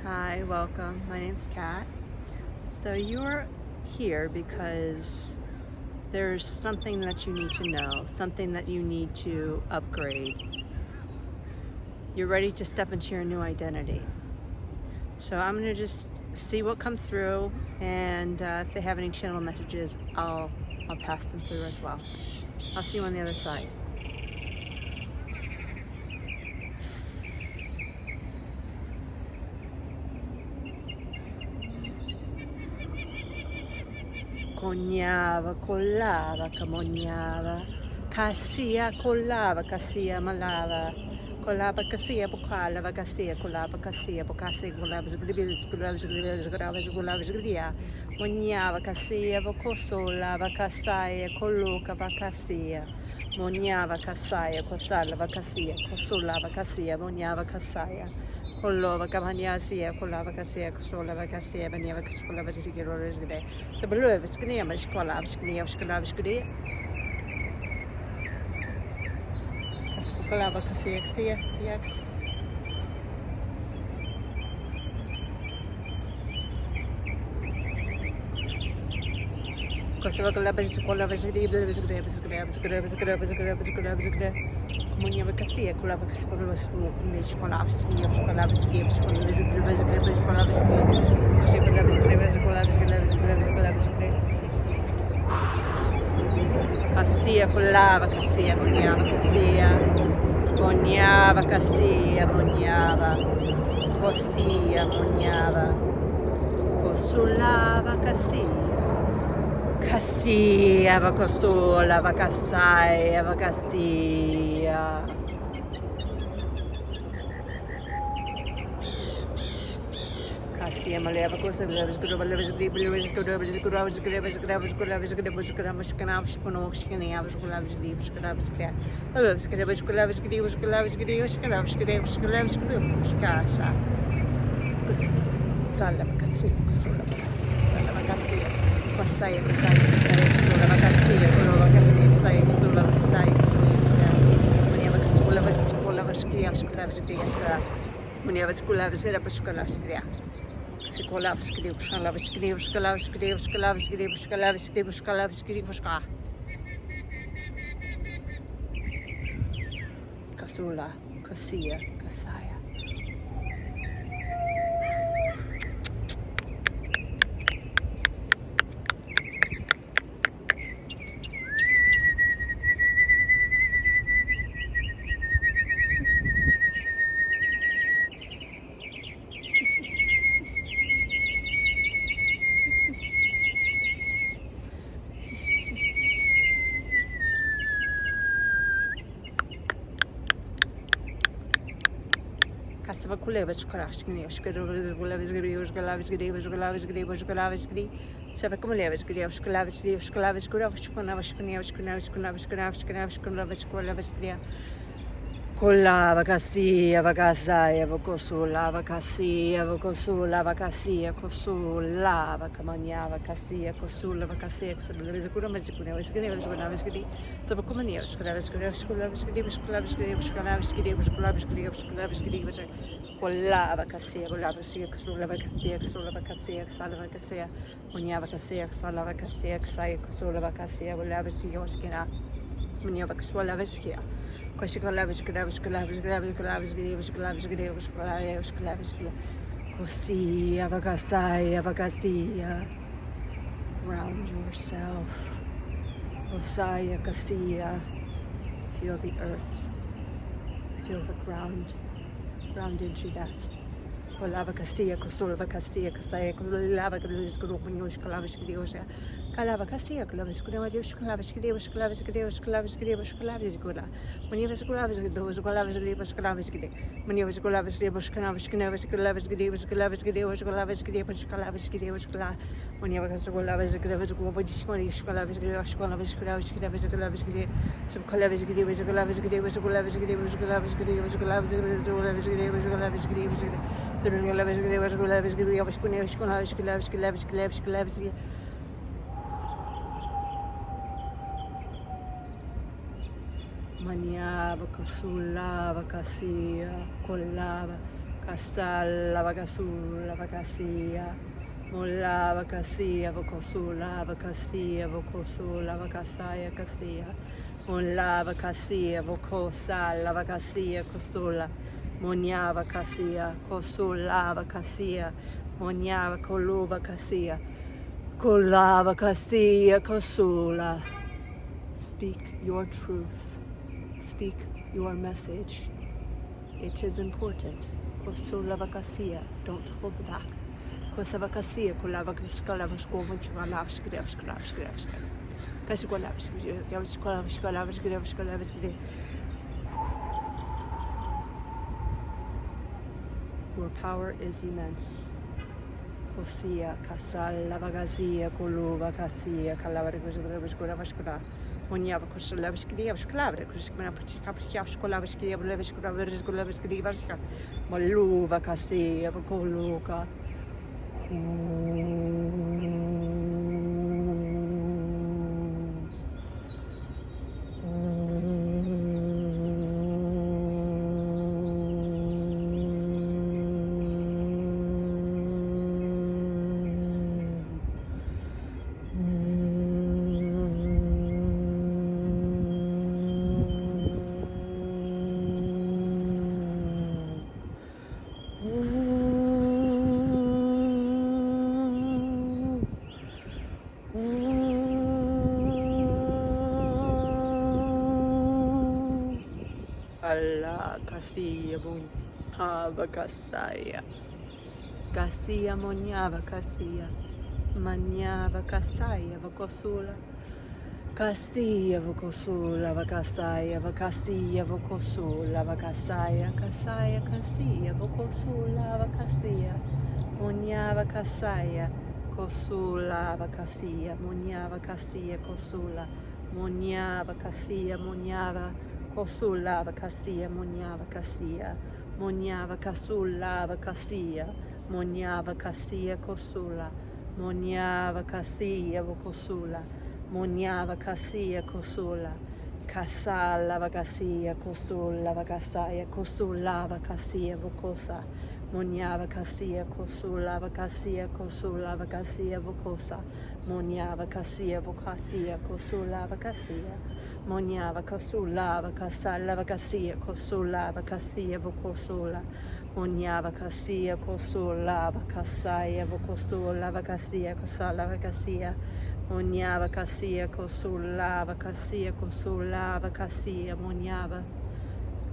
Hi, welcome. My name's Kat. So you're here because there's something that you need to know, something that you need to upgrade. You're ready to step into your new identity. So I'm going to just see what comes through, and if they have any channel messages, I'll pass them through as well. I'll see you on the other side. Cognava, collava, camognava, cassia, collava, cassia, malava, collava, cassia, bocalava, cassia, collava, cassia, bocassia, collava, sgribis, collava, sgribis, collava, collava, sgribia, mognava, cassia, vocosolava, cassaia, collocava, cassia, mognava, cassaia, cosalava, cassia, cosolava, cassia, mognava, cassaia. Collava campagnasia, collava cassia, cosolava cassia, veniva cascolava sigiro resgde. So below sknia, mas collava sknia, scolava sknia. Cascolava cassia, cassia, cassia. Cosava collava scolava sknia, sknia. Comunia cassia, collava cascolava sknia, scolava sknia, scolava sknia, scolava cassia, collava, cassia, mognava, cassia, cognava, cassia, mognava, cossia, mognava, cosulava, cassia. Cassia, vacosola, vacassaia, vacassia. Cassia, maleva, cosa, leves, grova, leves, leves, grovas, grovas, grevas, grevas, grevas, grevas, grevas, canavas, conovos, caneavos, golaves, livros, canavas, leves, grevas, golaves, grevas, golaves, grevas, canavas, grevas, golaves, grevas, caça. Sala, vacassia, cosola, vacassia, sala, vacassia. Passaia, cassaia, cassaia, cassola, vacassia, colova, cassia, cassaia, cassola, vacassaia, cassola, maniava cassola, vacascola, vascria, escola, vascria, escola, maniava escola, vascria, escola, vascria, escola, vascria, escola, vascria, escola, vascria, escola, vascria, escola, vascria, escola, vascria, escola, cassola, cassia, cassaia. Caçava colevas, coragem, gneus, carovas, bolavas, grios, galavas, grios, galavas, grios, galavas, gri, sabe como levas, grios, galavas, grios, galavas, grovas, conavas, conavas, conavas, conavas, conavas, conavas, conavas, conavas, gria. Collava cassia, vacassaia, vocosulava cassia, vocosulava cassia, cosulava, camanhava cassia, cosulava cassia, cosulava, escura, mas escura, escura, escura, escura, sabe como é, escura, escura, escura, escura, escura, escura, escura, escura, escura, escura, escura, escura, collava cassia, collava cassia, cosulava cassia, cosulava cassia, cosulava cassia, munhava cassia, cosulava cassia, cassia, cosulava cassia, collava cassia, esquina, munhava cosulava esquia. Coscicolavas, cravas, cravas, cravas, cravas, grevas, cravas, grevas, cravas, cravas, cossia, vacassaia, vacassia. Ground yourself. Cossia, cassia. Feel the earth. Feel the ground. Ground into that. Colava cassia, cosolva cassia, cassaia, colava, calus, grupinhos, calavas, grevas, calava cassia, calavas, grevas, calavas, grevas, calavas, grevas, calavas, grevas, calavas, grevas, manivas, calavas, grevas, calavas, grevas, calavas, grevas, manivas, calavas, grevas, calavas, grevas, calavas, grevas, calavas, grevas, calavas, grevas, calavas, grevas, calavas, manivas, calavas, grevas, calavas, calavas, grevas, calavas, calavas, grevas, calavas, grevas, sub calavas, grevas, calavas, grevas, calavas, grevas, calavas, grevas, calavas, grevas, calavas, grevas, calavas, grevas, Laves, grevas, laves, grevas, cuneus, colaves, claves, claves, claves, claves. Maniava, cosulava, cassia, collava, Kasala vakasula vakasia. Mola vakasia vokosula vakasia vokosula vakasaya kasia. Mola vakasia vokosala vakasia kosula. Monya vakasia kosula vakasia. Monya kolu vakasia. Kola vakasia kosula. Speak your truth. Speak your message. It is important. Kosula vakasia. Don't hold back. Kosavakasia, your power is immense. Kosia, Kasal, Lavagazia, Kuluva, Kasia, Kalavashkura, Monyava Kosolavski, Sklavre, Kuskavski, Leviskura, Moluva, Kasia, Koluka. Allah Kasia Munhava Kasaya Kasia Monyava Kasia Manyava Kasaya Vakosula Kasia Vakosula Vakasaya Vakasia Vakosula Vakasaya Kasaya Kasia Vakosula Vakasia Monyava Kasaya Kosula Vakasia Monyava Kasia Kosula Monyava Kasia Monyava Kosula vakasia, monyava kasia, monyava kasula vakasia, monyava kasia kosula, monyava kasia vokosula, monyava kasia kosula, kasala vakasia kosula vakasaya, kosula vakasia vokosa, monyava kasia kosula vakasia kosula vakasia vokosa, monyava kasia vokasia kosula vakasia. Monyava kosula vakasala vakasia kosula vakasia vokosula monyava kasia kosula vakasaya vokosula vakasia kosala vakasia monyava kasia kosula vakasia kosula vakasia monyava.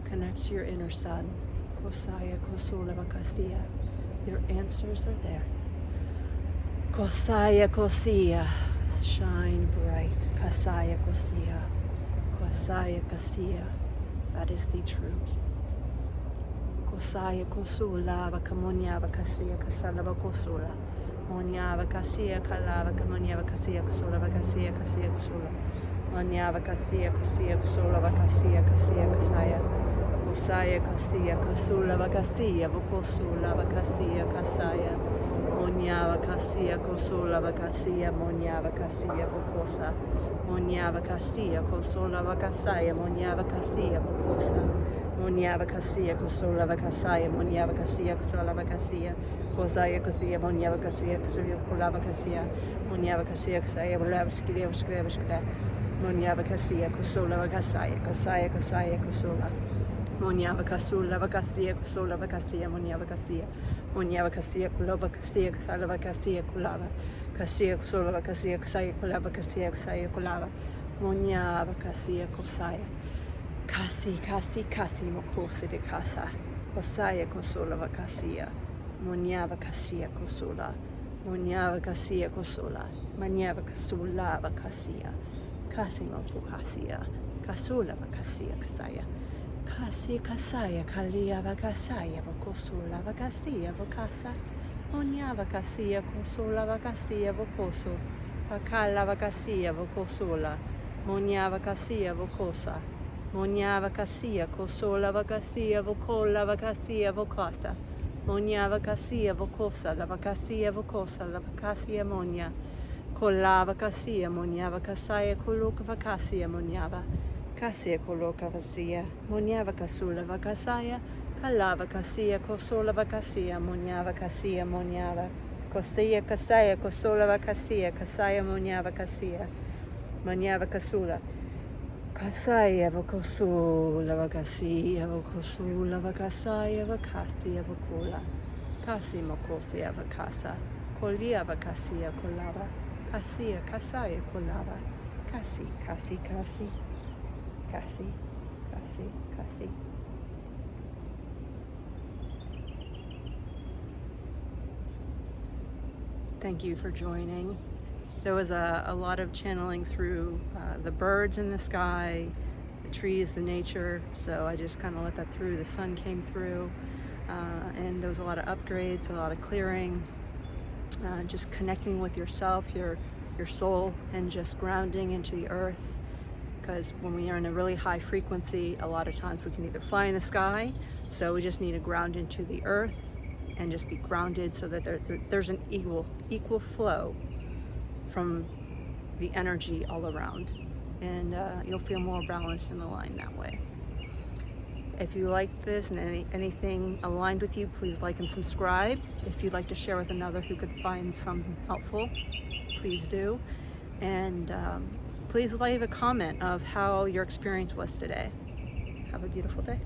Connect to your inner sun. Kosaya kosula vakasia. Your answers are there. Kosaya kosia. Shine bright. Kasaya kosia. Kosaya Kasia, that is the truth. Kosaya Kosula, Vakamonyava Kasia, Kasalava Kosula, Monyava Kasia, Kalava, Kamonyava Kasia, Kasola, Vakasia, Kasia, Kosula, Monyava Kasia, Kasia, Kosola, Vakasia, Kasia, Kasaya, Kosaya Kasia, Kasula, Vakasia, Vokosula, Vakasia, Kasaya, Monyava Kasia, Kosula, Vakasia, Monyava Kasia, Vokosa. Monyava Kasia, Kosola Vakasaya, Monyava Kasia, Vokosa, Monyava Kasia, Kosola Vakasaya, Monyava Kasia, Kosola Vakasia, Kosaya Kasia, Monyava Kasia, Kosola Vakasia, Monyava Kasia, Kasaya, Volavskria, Skravskra, Monyava Kasia, Kosola Vakasaya, Kasaya, Kasaya, Kosola, Monyava Kasula Vakasia, Kosola Vakasia, Monyava Kasia, Monyava Kasia, Kulova Kasia, Kasala Vakasia, Kulava. Kasia Kosola Kasia Kasaya Kulava Kasia Kasaya Kulava Monyava Kasia Kosaya Kasi Mokosi Vikasa Kosaya Kosola Vakasia Monyava Kasia Kosola Monyava Kasia Kosola Manyava Kasula Vakasia Kasi Mokokasia Kasula Vakasia Kasaya Kasi Kasaya Kalia Vakasaya Vakosula Vakasia Vakasa Monyava Kasia Kosola Vakasia Vokoso Vakala Vakasia Vokosola Monyava Kasia Vokosa Monyava Kasia Kosola Vakasia Vokola Vakasia Vokasa Monyava Kasia Vokosa La Vakasia Vokosa La Vakasia Monya Kola Vakasia Monyava Kasaya Koloka Vakasia Monyava Kasia Koloka Vasia Monyava Kasula Vakasaya Kalava kasia kosolava kasia monyava kasia monyava kosia kasaya kosolava kasia kasaya monyava kasia monyava kasula kasaya vakosula kasia vakosula vakasaya vakasia vakula kasi mokosia vakasa kolia vakasia kolava kasia kasaya kolava kasi kasi kasi kasi kasi kasi. Thank you for joining. There was a lot of channeling through the birds in the sky, the trees, the nature, so I just kind of let that through. The sun came through, and there was a lot of upgrades, a lot of clearing, just connecting with yourself, your soul, and just grounding into the earth. Because when we are in a really high frequency, a lot of times we can either fly in the sky, so we just need to ground into the earth and just be grounded so that there's an equal flow from the energy all around, and you'll feel more balanced and aligned that way. If you like this and anything aligned with you, please like and subscribe. If you'd like to share with another who could find some helpful, please do. And please leave a comment of how your experience was today. Have a beautiful day.